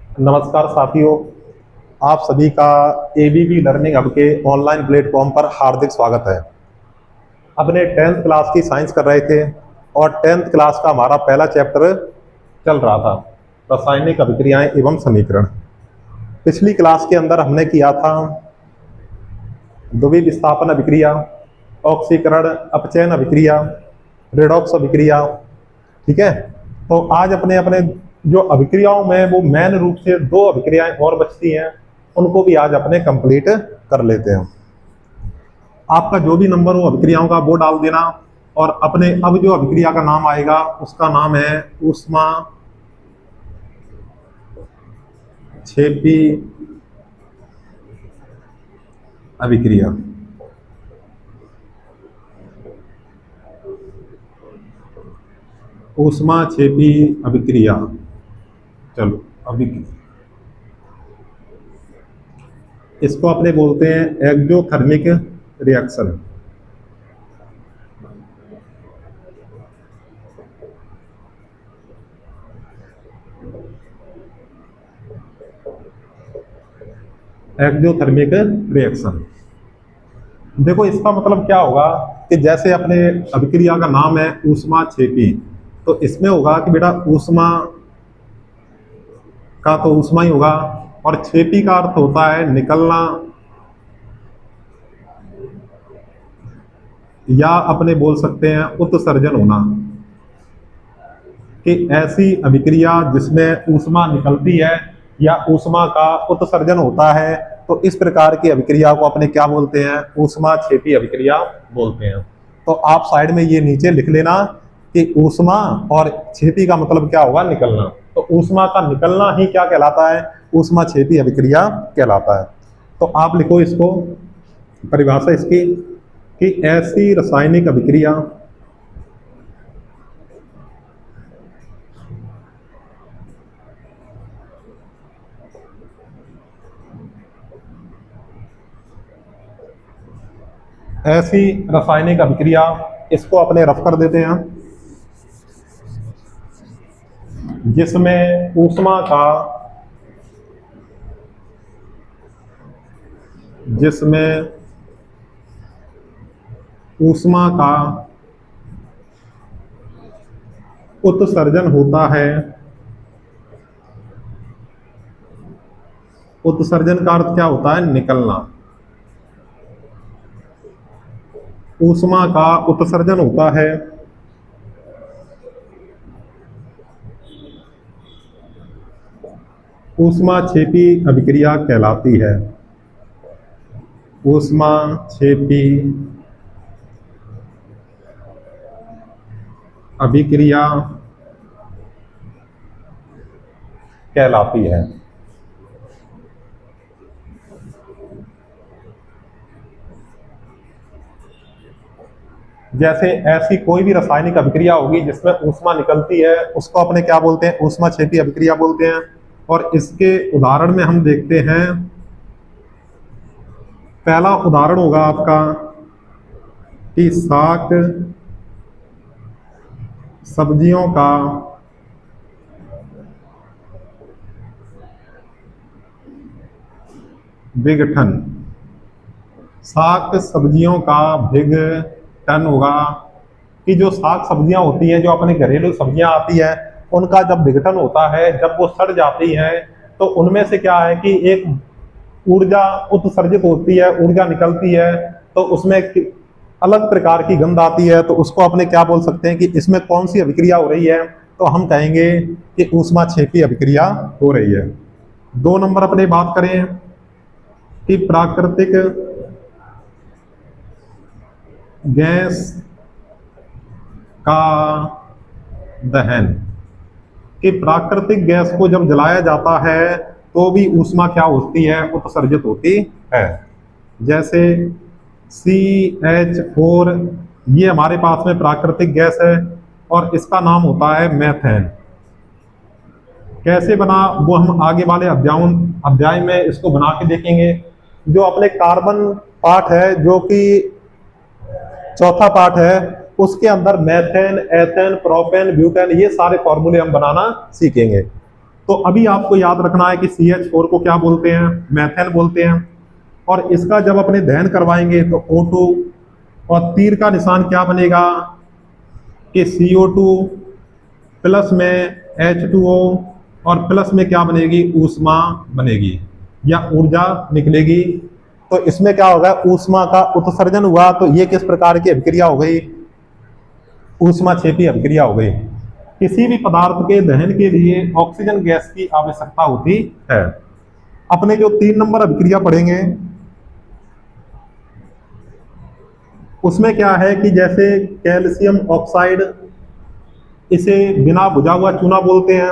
नमस्कार साथियों, आप सभी का एबीवी लर्निंग हब के ऑनलाइन प्लेटफॉर्म पर हार्दिक स्वागत है। अपने 10th क्लास की साइंस कर रहे थे और 10th क्लास का हमारा पहला चैप्टर चल रहा था, रासायनिक अभिक्रियाएं एवं समीकरण। पिछली क्लास के अंदर हमने किया था द्वितीय विस्थापन अभिक्रिया, ऑक्सीकरण अपचयन अभिक्रिया, रेडॉक्स अभिक्रिया। ठीक है, तो आज अपने अपने जो अभिक्रियाओं में वो मेन रूप से दो अभिक्रियाएं और बचती हैं, उनको भी आज अपने कंप्लीट कर लेते हैं। आपका जो भी नंबर हो अभिक्रियाओं का वो डाल देना और अपने अब जो अभिक्रिया का नाम आएगा उसका नाम है ऊष्मा क्षेपी अभिक्रिया। ऊष्मा क्षेपी अभिक्रिया। चलो अभिक्रिया इसको अपने बोलते हैं एक्जोथर्मिक रिएक्शन। एक्जोथर्मिक रिएक्शन, देखो इसका मतलब क्या होगा कि जैसे अपने अभिक्रिया का नाम है ऊष्मा क्षेपी, तो इसमें होगा कि बेटा ऊष्मा का तो ऊष्मा ही होगा और क्षेपी का अर्थ होता है निकलना या अपने बोल सकते हैं उत्सर्जन होना, कि ऐसी अभिक्रिया जिसमें ऊष्मा निकलती है या ऊष्मा का उत्सर्जन होता है, तो इस प्रकार की अभिक्रिया को अपने क्या बोलते हैं, ऊष्मा क्षेपी अभिक्रिया बोलते हैं। तो आप साइड में ये नीचे लिख लेना कि ऊष्मा और क्षेपी का मतलब क्या होगा, निकलना। तो ऊष्मा का निकलना ही क्या कहलाता है, ऊष्मा क्षेपी अभिक्रिया कहलाता है। तो आप लिखो इसको, परिभाषा इसकी कि ऐसी रासायनिक अभिक्रिया ऐसी रासायनिक अभिक्रिया, इसको अपने रफ कर देते हैं, जिसमें ऊष्मा का उत्सर्जन होता है। उत्सर्जन का अर्थ क्या होता है, निकलना। ऊष्मा का उत्सर्जन होता है ऊष्मा क्षेपी अभिक्रिया कहलाती है। ऊष्मा क्षेपी अभिक्रिया कहलाती है। जैसे ऐसी कोई भी रासायनिक अभिक्रिया होगी जिसमें ऊष्मा निकलती है, उसको अपने क्या बोलते हैं, ऊष्मा क्षेपी अभिक्रिया बोलते हैं। और इसके उदाहरण में हम देखते हैं, पहला उदाहरण होगा आपका कि शाक सब्जियों का विघटन। शाक सब्जियों का विघटन होगा कि जो शाक सब्जियां होती हैं, जो अपने घरेलू सब्जियां आती है, उनका जब विघटन होता है, जब वो सड़ जाती हैं, तो उनमें से क्या है कि एक ऊर्जा उत्सर्जित होती है, ऊर्जा निकलती है, तो उसमें अलग प्रकार की गंध आती है। तो उसको अपने क्या बोल सकते हैं कि इसमें कौन सी अभिक्रिया हो रही है, तो हम कहेंगे कि ऊष्मा क्षेपी अभिक्रिया हो रही है। 2 नंबर अपने बात करें कि प्राकृतिक गैस का दहन, कि प्राकृतिक गैस को जब जलाया जाता है तो भी ऊष्मा क्या होती है, उत्सर्जित होती है। जैसे CH4, ये हमारे पास में प्राकृतिक गैस है और इसका नाम होता है मेथेन। कैसे बना वो हम आगे वाले अध्याय में इसको बना के देखेंगे। जो अपने कार्बन पार्ट है, जो कि चौथा पार्ट है, उसके अंदर मेथेन, एथेन, प्रोपेन, ब्यूटेन, ये सारे फॉर्मूले हम बनाना सीखेंगे। तो अभी आपको याद रखना है कि CH4 को क्या बोलते हैं, मैथेन बोलते हैं। और इसका जब अपने दहन करवाएंगे तो O2, और तीर का निशान क्या बनेगा कि CO2 प्लस में H2O, और प्लस में क्या बनेगी, ऊष्मा बनेगी या ऊर्जा निकलेगी। तो इसमें क्या होगा, ऊष्मा का उत्सर्जन हुआ, तो ये किस प्रकार की अभिक्रिया हो गई, ऊष्माक्षेपी अभिक्रिया हो गई। किसी भी पदार्थ के दहन के लिए ऑक्सीजन गैस की आवश्यकता होती है। अपने जो 3 नंबर अभिक्रिया पढ़ेंगे उसमें क्या है कि जैसे कैल्शियम ऑक्साइड, इसे बिना बुझा हुआ चूना बोलते हैं।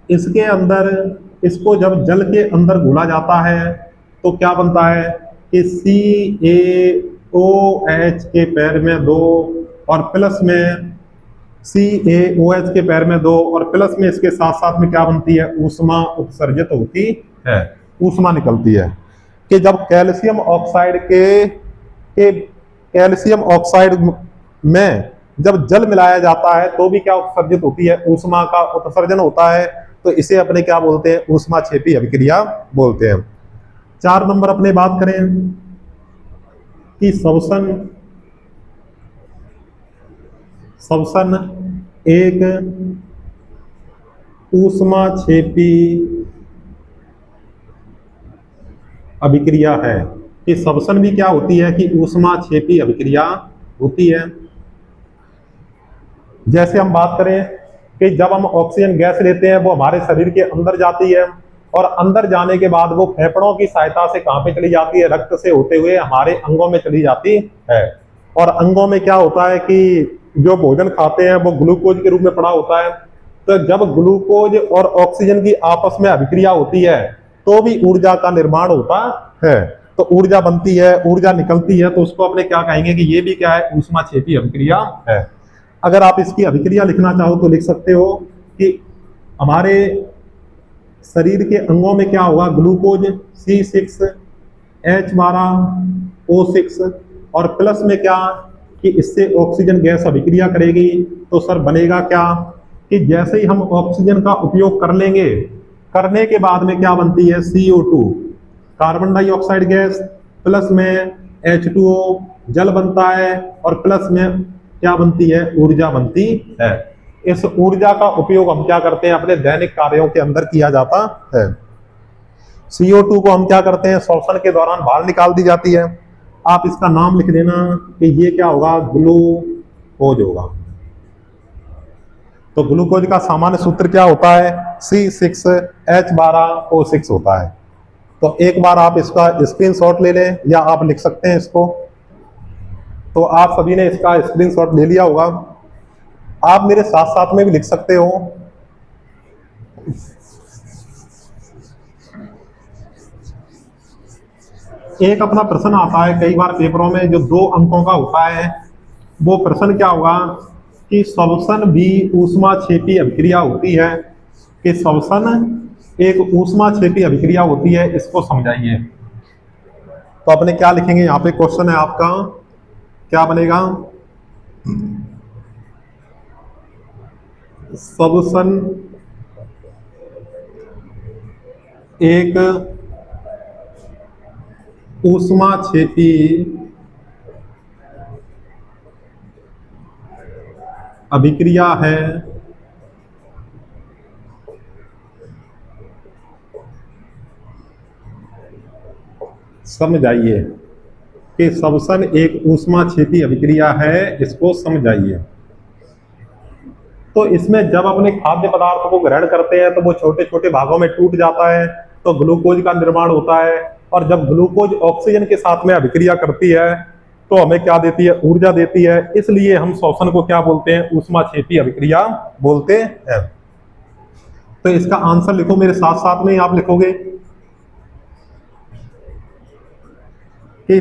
इसके अंदर, इसको जब जल के अंदर घुला जाता है तो क्या बनता है कि CaOH के पैर में 2, और प्लस में CaOH के पैर में 2, और प्लस में इसके साथ साथ में क्या बनती है, ऊष्मा उत्सर्जित होती है, ऊष्मा निकलती है। कि जब कैल्शियम ऑक्साइड के कैल्शियम ऑक्साइड में जब जल मिलाया जाता है तो भी क्या उत्सर्जित होती है, ऊष्मा का उत्सर्जन होता है। तो इसे अपने क्या बोलते हैं, ऊष्माक्षेपी अभिक्रिया बोलते हैं। 4 नंबर अपने बात करें कि श्वसन एक ऊष्माक्षेपी अभिक्रिया है। कि श्वसन भी क्या होती है कि ऊष्माक्षेपी अभिक्रिया होती है। जैसे हम बात करें कि जब हम ऑक्सीजन गैस लेते हैं वो हमारे शरीर के अंदर जाती है, और अंदर जाने के बाद वो फेफड़ों की सहायता से कहां पे चली जाती है, रक्त से होते हुए हमारे अंगों में चली जाती है। और अंगों में क्या होता है कि जो भोजन खाते हैं वो ग्लूकोज के रूप में पड़ा होता है। तो जब ग्लूकोज और ऑक्सीजन की आपस में अभिक्रिया होती है तो भी ऊर्जा का निर्माण होता है। तो ऊर्जा बनती है, ऊर्जा निकलती है, तो उसको अपने क्या कहेंगे कि ये भी क्या है, ऊष्माक्षेपी अभिक्रिया है। अगर आप इसकी अभिक्रिया लिखना चाहो तो लिख सकते हो कि हमारे शरीर के अंगों में क्या होगा, ग्लूकोज C6H12O6, और प्लस में क्या कि इससे ऑक्सीजन गैस अभिक्रिया करेगी। तो सर बनेगा क्या कि जैसे ही हम ऑक्सीजन का उपयोग कर लेंगे, करने के बाद में क्या बनती है, CO2 carbon dioxide gas, plus में H2O जल बनता है, और प्लस में क्या बनती है, ऊर्जा बनती है। इस ऊर्जा का उपयोग हम क्या करते हैं, अपने दैनिक कार्यों के अंदर किया जाता है। CO2 को हम क्या करते हैं, श्वसन के दौरान बाहर निकाल दी जाती है। आप इसका नाम लिख देना कि ये क्या होगा, ग्लूकोज होगा। तो ग्लूकोज का सामान्य सूत्र क्या होता है, C6H12O6 होता है। तो एक बार आप इसका स्क्रीनशॉट ले लें या आप लिख सकते हैं इसको। तो आप सभी ने इसका स्क्रीनशॉट ले लिया होगा। आप मेरे साथ साथ में भी लिख सकते हो। एक अपना प्रश्न आता है कई बार पेपरों में जो 2 अंकों का होता है, वो प्रश्न क्या होगा कि श्वसन भी ऊष्माक्षेपी अभिक्रिया होती है। कि श्वसन एक ऊष्माक्षेपी अभिक्रिया होती है, इसको समझाइए। तो अपने क्या लिखेंगे, यहाँ पे क्वेश्चन है आपका, क्या बनेगा, श्वसन एक ऊष्माक्षेपी अभिक्रिया है समझाइए। कि श्वसन एक ऊष्माक्षेपी अभिक्रिया है, इसको समझाइए। तो इसमें जब अपने खाद्य पदार्थ को ग्रहण करते हैं तो वो छोटे छोटे भागों में टूट जाता है, तो ग्लूकोज का निर्माण होता है। और जब ग्लूकोज ऑक्सीजन के साथ में अभिक्रिया करती है तो हमें क्या देती है, ऊर्जा देती है। इसलिए हम श्वसन को क्या बोलते हैं, ऊष्माक्षेपी अभिक्रिया बोलते हैं। तो इसका आंसर लिखो मेरे साथ साथ में, आप लिखोगे कि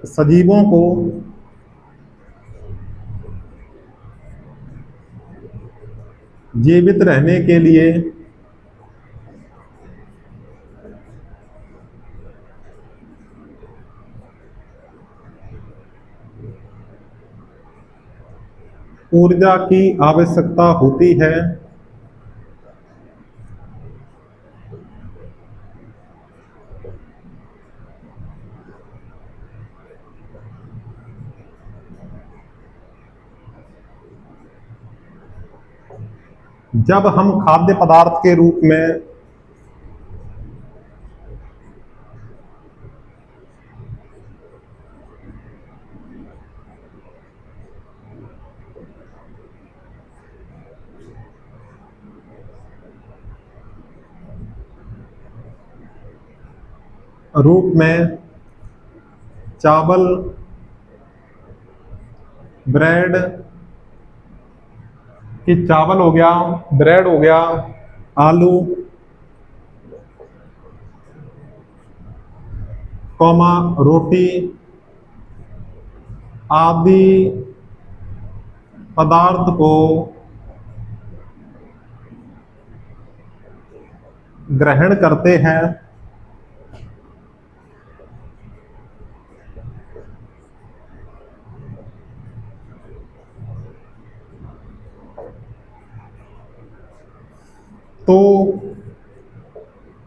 सजीवों को जीवित रहने के लिए ऊर्जा की आवश्यकता होती है। जब हम खाद्य पदार्थ के रूप में चावल, ब्रेड, कि चावल हो गया, ब्रेड हो गया, आलू, कौमा, रोटी आदि पदार्थ को ग्रहण करते हैं तो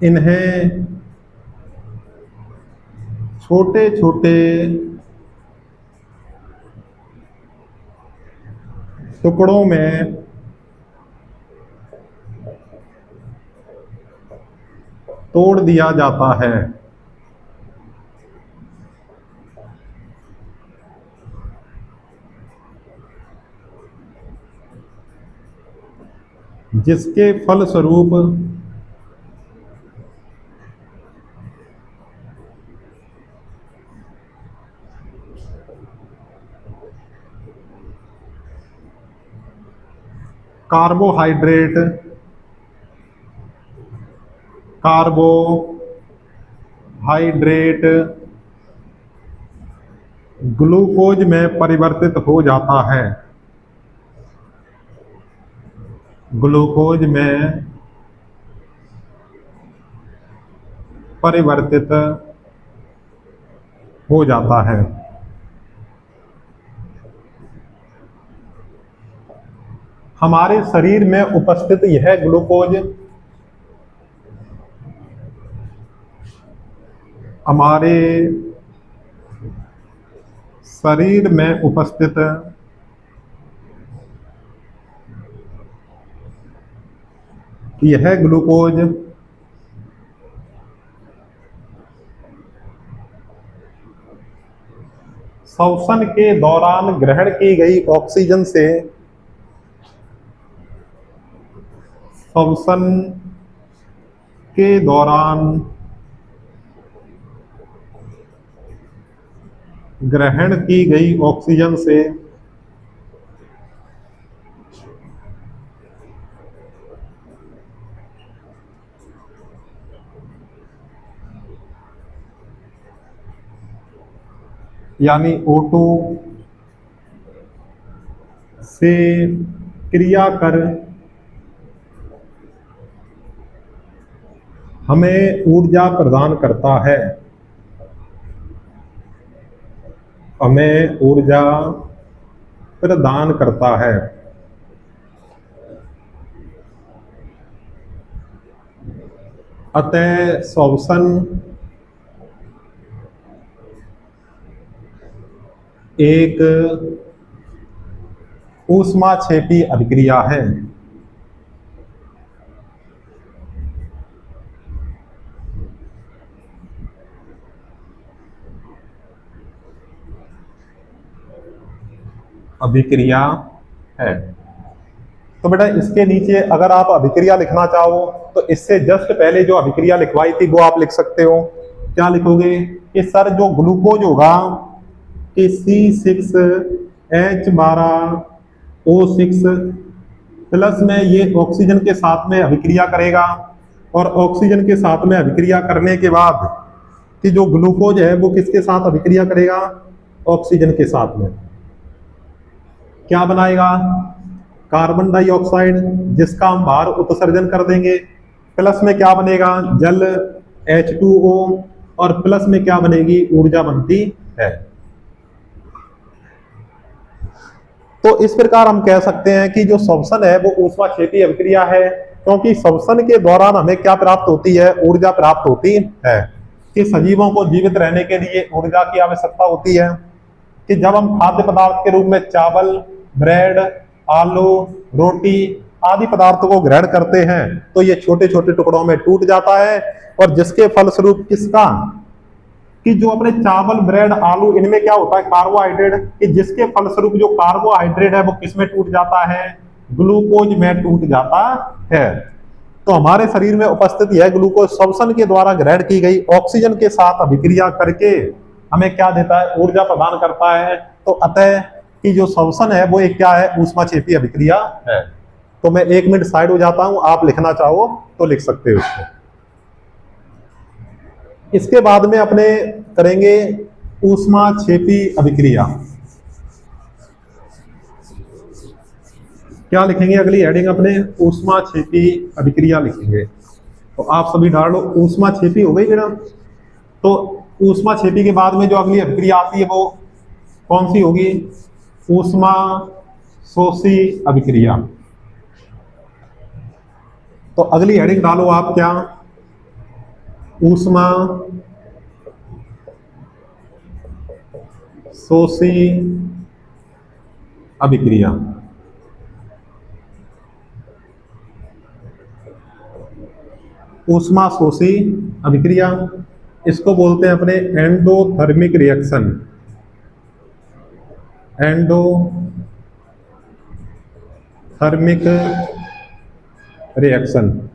इन्हें छोटे छोटे टुकड़ों में तोड़ दिया जाता है, जिसके फलस्वरूप कार्बोहाइड्रेट ग्लूकोज में परिवर्तित हो जाता है, ग्लूकोज में परिवर्तित हो जाता है। हमारे शरीर में उपस्थित यह ग्लूकोज हमारे शरीर में उपस्थित यह ग्लूकोज श्वसन के दौरान ग्रहण की गई ऑक्सीजन से श्वसन के दौरान ग्रहण की गई ऑक्सीजन से यानी O2 से क्रिया कर हमें ऊर्जा प्रदान करता है, हमें ऊर्जा प्रदान करता है। अतः श्वसन एक ऊष्माक्षेपी अभिक्रिया है। अभिक्रिया है। तो बेटा इसके नीचे अगर आप अभिक्रिया लिखना चाहो तो इससे जस्ट पहले जो अभिक्रिया लिखवाई थी वो आप लिख सकते हो। क्या लिखोगे कि सर जो ग्लूकोज होगा कि C6H12O6 प्लस में ये ऑक्सीजन के साथ में अभिक्रिया करेगा और ऑक्सीजन के साथ में अभिक्रिया करने के बाद कि जो ग्लूकोज है वो किसके साथ अभिक्रिया करेगा, ऑक्सीजन के साथ में क्या बनाएगा, कार्बन डाइऑक्साइड, जिसका हम बाहर उत्सर्जन कर देंगे। प्लस में क्या बनेगा, जल H2O और प्लस में क्या बनेगी, ऊर्जा बनती है। तो इस प्रकार हम कह सकते हैं कि जो श्वसन है वो ऊष्माक्षेपी अभिक्रिया है, क्योंकि श्वसन के दौरान हमें क्या प्राप्त होती है, ऊर्जा प्राप्त होती है। कि सजीवों को जीवित रहने के लिए ऊर्जा की आवश्यकता होती है। कि जब हम खाद्य पदार्थ के रूप में चावल, ब्रेड, आलू, रोटी आदि पदार्थों को ग्रहण करते हैं तो ये छोटे छोटे टुकड़ों में टूट जाता है, और जिसके फलस्वरूप किसका, कि जो अपने चावल ब्रेड आलू इनमें क्या होता है कार्बोहाइड्रेट, कि जिसके फलस्वरूप जो कार्बोहाइड्रेट है वो किस में टूट जाता है, ग्लूकोज में टूट जाता है। तो हमारे शरीर में उपस्थित यह ग्लूकोज श्वसन के द्वारा ग्रहण की गई ऑक्सीजन के साथ अभिक्रिया करके हमें क्या देता है, ऊर्जा प्रदान करता है। तो अतः कि जो श्वसन है वो एक क्या है, ऊष्माक्षेपी अभिक्रिया है। तो मैं 1 मिनट साइड हो जाता हूं, आप लिखना चाहो तो लिख सकते हो इसको। इसके बाद में अपने करेंगे ऊष्माक्षेपी अभिक्रिया। क्या लिखेंगे, अगली हेडिंग अपने ऊष्माक्षेपी अभिक्रिया लिखेंगे। तो आप सभी डाल लो, ऊष्माक्षेपी हो गई बेटा। तो ऊष्माक्षेपी के बाद में जो अगली अभिक्रिया आती है वो कौन सी होगी, ऊष्मा शोषी अभिक्रिया। तो अगली हेडिंग डालो आप, क्या, ऊष्मा शोषी अभिक्रिया। ऊष्मा शोषी अभिक्रिया, इसको बोलते हैं अपने endothermic reaction. Endothermic reaction.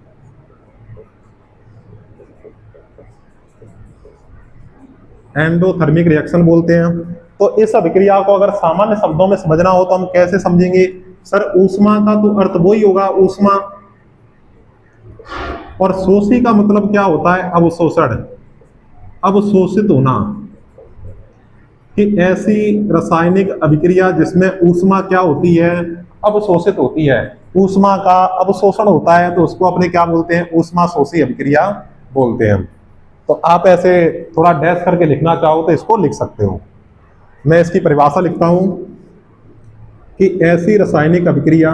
Endothermic reaction बोलते हैं। तो इस अभिक्रिया को अगर सामान्य शब्दों में समझना हो तो हम कैसे समझेंगे, सर ऊष्मा का तो अर्थ वो ही होगा ऊष्मा, और शोषी का मतलब क्या होता है, अवशोषण, अवशोषित होना। कि ऐसी रासायनिक अभिक्रिया जिसमें ऊष्मा क्या होती है, अवशोषित होती है, ऊष्मा का अवशोषण होता है, तो उसको अपने क्या बोलते हैं, ऊष्मा शोषी अभिक्रिया बोलते हैं। तो आप ऐसे थोड़ा डैश करके लिखना चाहो तो इसको लिख सकते हो। मैं इसकी परिभाषा लिखता हूं कि ऐसी रासायनिक अभिक्रिया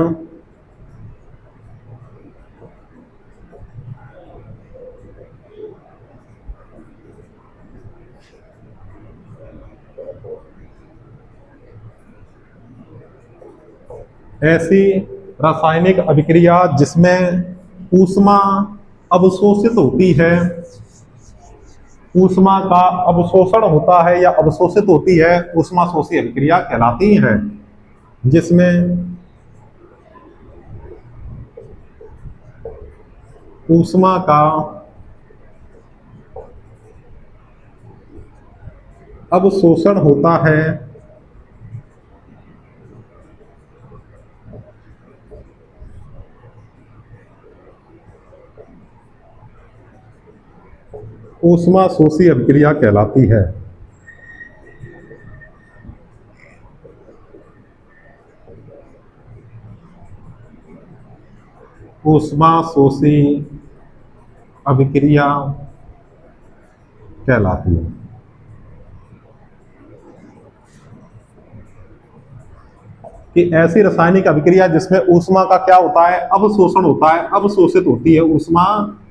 ऐसी रासायनिक अभिक्रिया जिसमें ऊष्मा अवशोषित होती है, ऊष्मा का अवशोषण होता है या अवशोषित होती है, ऊष्मा शोषी अभिक्रिया कहलाती है। जिसमें ऊष्मा का अवशोषण होता है ऊष्मा शोषी अभिक्रिया कहलाती है। ऊष्मा शोषी अभिक्रिया कहलाती है। कि ऐसी रासायनिक अभिक्रिया जिसमें ऊष्मा का क्या होता है, अवशोषण होता है, अवशोषित होती है ऊष्मा,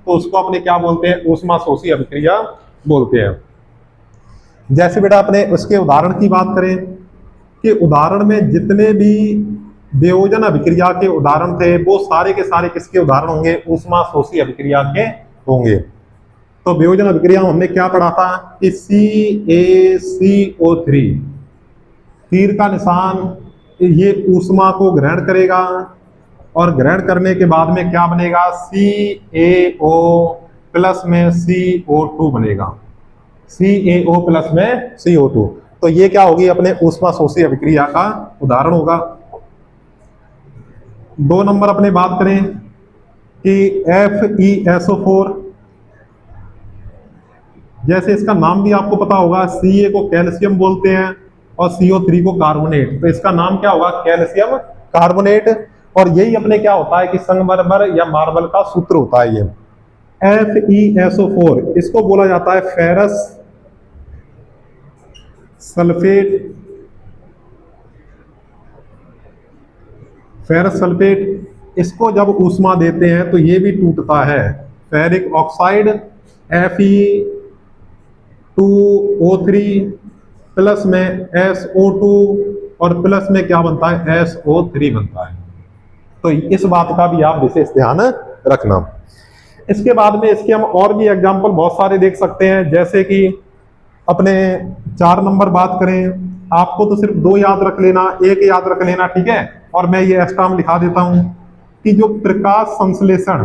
तो उसको अपने क्या बोलते हैं, ऊष्मा शोषी अभिक्रिया बोलते हैं। जैसे बेटा अपने उसके उदाहरण की बात करें कि उदाहरण में जितने भी वियोजन अभिक्रिया के उदाहरण थे वो सारे के सारे किसके उदाहरण होंगे, ऊष्मा शोषी अभिक्रिया के होंगे। तो वियोजन अभिक्रिया हमने क्या पढ़ा था कि CaCO3, तीर का निशान, ये ऊष्मा को ग्रहण करेगा और ग्रहण करने के बाद में क्या बनेगा, CaO प्लस में CO2 बनेगा, CaO प्लस में CO2। तो ये क्या होगी, अपने ऊष्मा शोषी अभिक्रिया का उदाहरण होगा। 2 नंबर अपने बात करें कि FeSO4, जैसे इसका नाम भी आपको पता होगा, Ca को कैल्शियम बोलते हैं और CO3 को कार्बोनेट, तो इसका नाम क्या होगा, कैल्शियम कार्बोनेट। और यही अपने क्या होता है कि संगमरमर या मार्बल का सूत्र होता है। ये FeSO4 इसको बोला जाता है फेरस सल्फेट। फेरस सल्फेट इसको जब ऊष्मा देते हैं तो ये भी टूटता है। फेरिक ऑक्साइड Fe2O3 प्लस में SO2 और प्लस में क्या बनता है, SO3 बनता है। तो इस बात का भी आप विशेष ध्यान रखना। इसके बाद में इसके हम और भी एग्जाम्पल बहुत सारे देख सकते हैं, जैसे कि अपने 4 नंबर बात करें, आपको तो सिर्फ 2 याद रख लेना, 1 याद रख लेना, ठीक है। और मैं ये एक्स्ट्रा में लिखा देता हूं कि जो प्रकाश संश्लेषण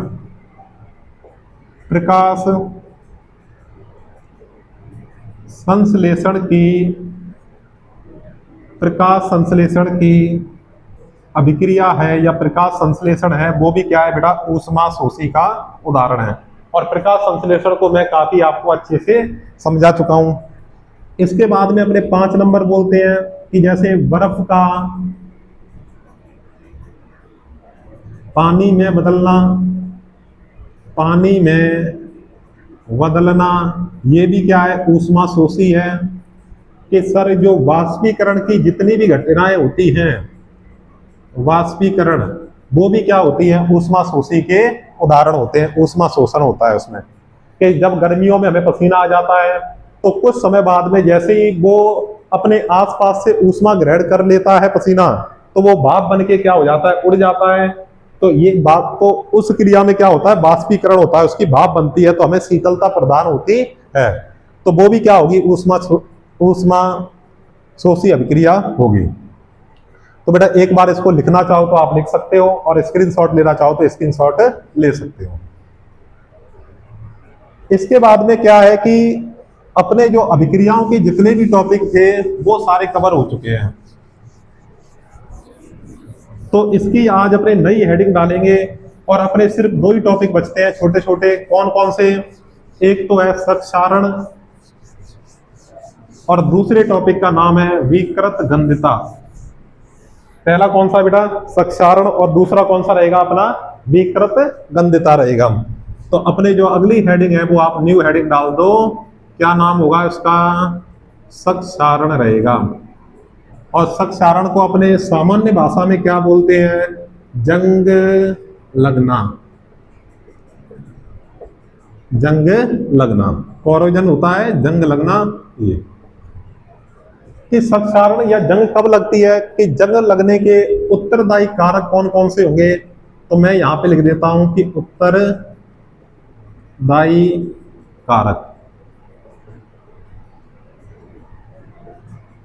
की अभिक्रिया है या प्रकाश संश्लेषण है, वो भी क्या है बेटा, ऊष्माशोषी का उदाहरण है। और प्रकाश संश्लेषण को मैं काफी आपको अच्छे से समझा चुका हूं। इसके बाद में अपने 5 नंबर बोलते हैं कि जैसे बर्फ का पानी में बदलना, ये भी क्या है, ऊष्माशोषी है। कि सर जो वाष्पीकरण की जितनी भी घटनाएं होती हैं, वाष्पीकरण, वो भी क्या होती है, ऊष्माशोषी के उदाहरण होते हैं, ऊष्मा शोषण होता है उसमें। कि जब गर्मियों में हमें पसीना आ जाता है तो कुछ समय बाद में जैसे ही वो अपने आसपास से ऊष्मा ग्रहण कर लेता है पसीना, तो वो भाप बन के क्या हो जाता है, उड़ जाता है। तो ये बात, तो उस क्रिया में क्या होता है, बाष्पीकरण होता है, उसकी भाप बनती है, तो हमें शीतलता प्रदान होती है। तो वो भी क्या होगी, ऊष्मा शोषी अभिक्रिया होगी। तो बेटा एक बार इसको लिखना चाहो तो आप लिख सकते हो, और स्क्रीनशॉट लेना चाहो तो स्क्रीनशॉट ले सकते हो। इसके बाद में क्या है कि अपने जो अभिक्रियाओं के जितने भी टॉपिक थे वो सारे कवर हो चुके हैं। तो इसकी आज अपने नई हेडिंग डालेंगे, और अपने सिर्फ 2 ही टॉपिक बचते हैं छोटे छोटे। कौन कौन से? एक तो है क्षारण, और दूसरे टॉपिक का नाम है विकृत गंधिता। पहला कौन सा बेटा? क्षारण, और दूसरा कौन सा रहेगा अपना? विकृत गंधिता रहेगा। तो अपने जो अगली हेडिंग है वो आप न्यू हेडिंग डाल दो, क्या नाम होगा इसका? क्षारण रहेगा। और क्षारण को अपने सामान्य भाषा में क्या बोलते हैं? जंग लगना। जंग लगना, कोरोजन होता है, जंग लगना। ये कि क्षारण या जंग कब लगती है, कि जंग लगने के उत्तरदायी कारक कौन कौन से होंगे? तो मैं यहां पे लिख देता हूं कि उत्तरदायी कारक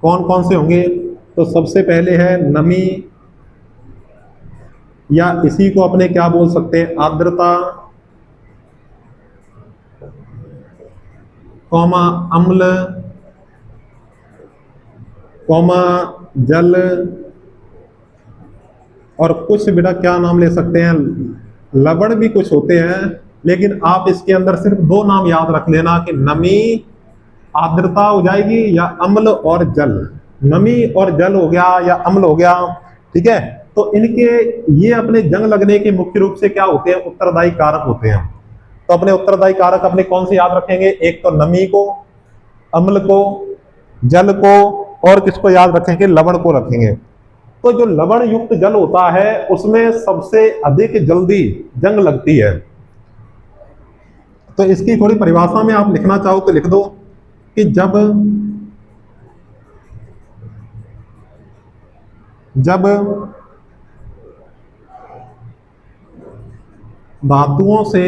कौन कौन से होंगे? तो सबसे पहले है नमी, या इसी को अपने क्या बोल सकते हैं, आर्द्रता, कौमा अम्ल, कौमा जल, और कुछ बेटा क्या नाम ले सकते हैं, लवण भी कुछ होते हैं। लेकिन आप इसके अंदर सिर्फ 2 नाम याद रख लेना कि नमी, आर्द्रता हो जाएगी, या अम्ल और जल। नमी और जल हो गया या अम्ल हो गया, ठीक है। तो इनके ये अपने जंग लगने के मुख्य रूप से क्या होते हैं, उत्तरदायी कारक होते हैं। तो अपने उत्तरदायी कारक अपने कौन से याद रखेंगे? एक तो नमी को, अम्ल को, जल को, और किसको याद रखेंगे? लवण को रखेंगे। तो जो लवण युक्त जल होता है उसमें सबसे अधिक जल्दी जंग लगती है। तो इसकी थोड़ी परिभाषा में आप लिखना चाहो तो लिख दो कि जब धातुओं से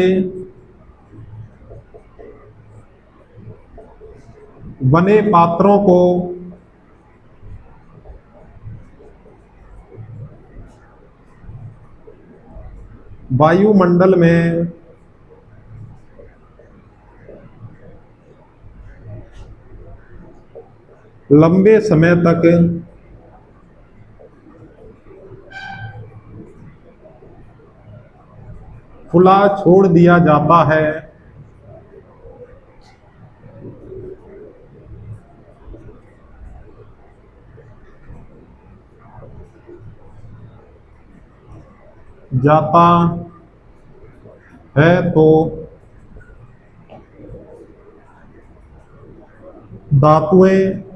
बने पात्रों को वायुमंडल में लंबे समय तक खुला छोड़ दिया जाता है, तो धातुएं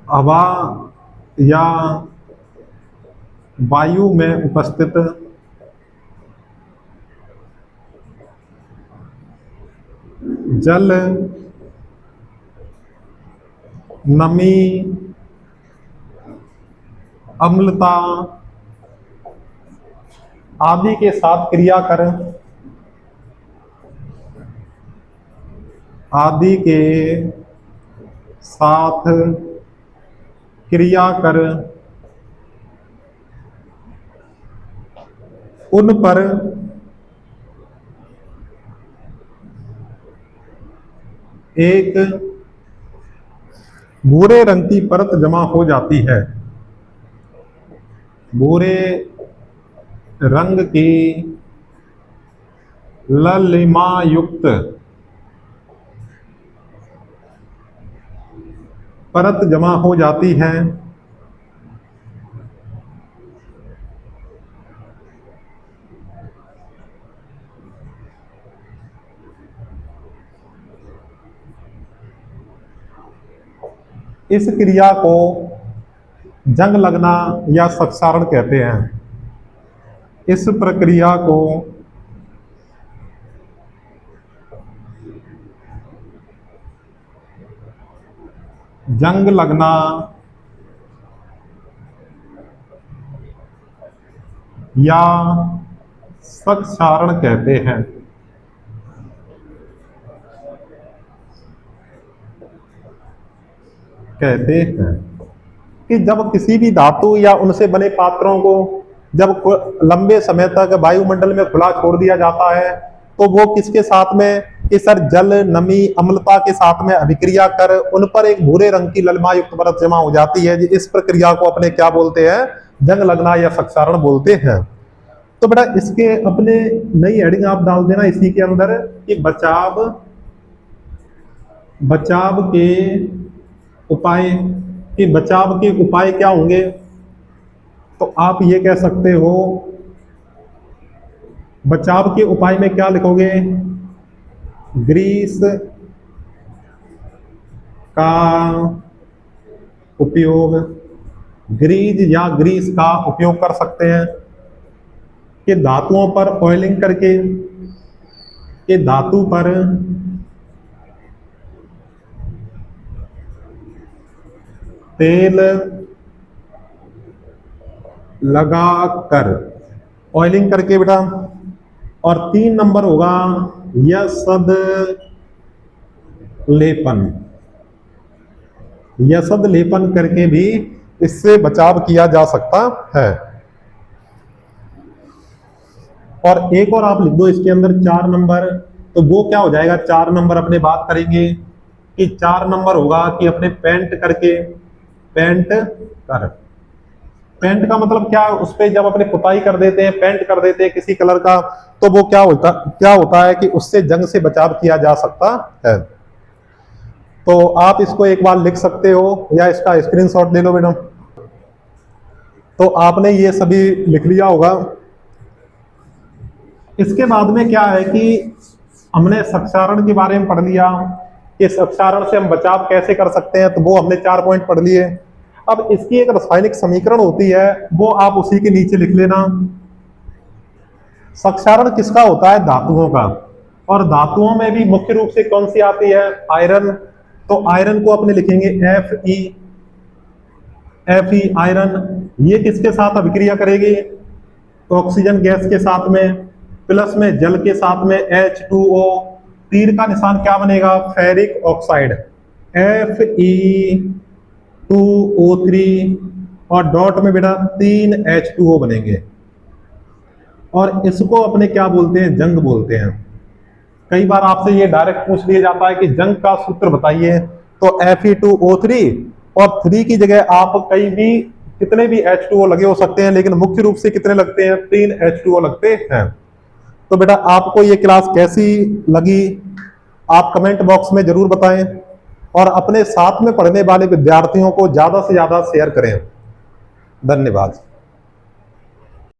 हवा या वायु में उपस्थित जल नमी, अम्लता आदि के साथ क्रिया कर, आदि के साथ क्रिया कर उन पर एक भूरे रंग की परत जमा हो जाती है। भूरे रंग की ललिमायुक्त परत जमा हो जाती है। इस क्रिया को जंग लगना या संक्षारण कहते हैं। इस प्रक्रिया को जंग लगना या संक्षारण कहते हैं। कि जब किसी भी धातु या उनसे बने पात्रों को जब लंबे समय तक वायुमंडल में खुला छोड़ दिया जाता है तो वो किसके साथ में कि सर जल, नमी, अम्लता के साथ में अभिक्रिया कर उन पर एक भूरे रंग की ललिमायुक्त परत जमा हो जाती है। इस प्रक्रिया को अपने क्या बोलते हैं? जंग लगना या संक्षारण बोलते हैं। तो बेटा इसके अपने नई हेडिंग आप डाल देना इसी के अंदर कि बचाव के उपाय। कि बचाव के उपाय क्या होंगे? तो आप ये कह सकते हो, बचाव के उपाय में क्या लिखोगे? ग्रीस का उपयोग, ग्रीज या ग्रीस का उपयोग कर सकते हैं कि धातुओं पर ऑयलिंग करके, कि धातु पर तेल लगाकर ऑयलिंग करके बेटा। और 3 नंबर होगा यसद लेपन। यसद लेपन करके भी इससे बचाव किया जा सकता है। और एक और आप लिख दो इसके अंदर 4 नंबर। तो वो क्या हो जाएगा? 4 नंबर अपने बात करेंगे कि 4 नंबर होगा कि अपने पेंट करके, पेंट कर। पेंट का मतलब क्या? उस पर जब अपने पुताई कर देते हैं, पेंट कर देते हैं किसी कलर का, तो वो क्या होता है कि उससे जंग से बचाव किया जा सकता है। तो आप इसको एक बार लिख सकते हो या इसका स्क्रीनशॉट ले लो बेटा। तो आपने ये सभी लिख लिया होगा। इसके बाद में क्या है कि हमने संक्षारण के बारे में पढ़ लिया कि संक्षारण से हम बचाव कैसे कर सकते हैं, तो वो हमने 4 पॉइंट पढ़ लिए। अब इसकी एक रासायनिक समीकरण होती है, वो आप उसी के नीचे लिख लेना। संक्षारण किसका होता है? धातुओं का। और धातुओं में भी मुख्य रूप से कौन सी आती है? आयरन। तो आयरन को अपने लिखेंगे Fe आयरन। ये किसके साथ अभिक्रिया करेगी? तो ऑक्सीजन गैस के साथ में, प्लस में जल के साथ में H2O। तीर का निशान क्या बनेगा? फेरिक ऑक्साइड Fe2O3 और डॉट में बेटा 3 H2O बनेंगे। और इसको अपने क्या बोलते हैं? जंग बोलते हैं। कई बार आपसे ये डायरेक्ट पूछ लिया जाता है कि जंग का सूत्र बताइए, तो Fe2O3 और 3 की जगह आप कहीं भी कितने भी H2O लगे हो सकते हैं, लेकिन मुख्य रूप से कितने लगते हैं? 3 H2O लगते हैं। तो बेटा आपको ये क्लास कैसी लगी आप कमेंट बॉक्स में जरूर बताएं और अपने साथ में पढ़ने वाले विद्यार्थियों को ज्यादा से ज्यादा शेयर करें। धन्यवाद।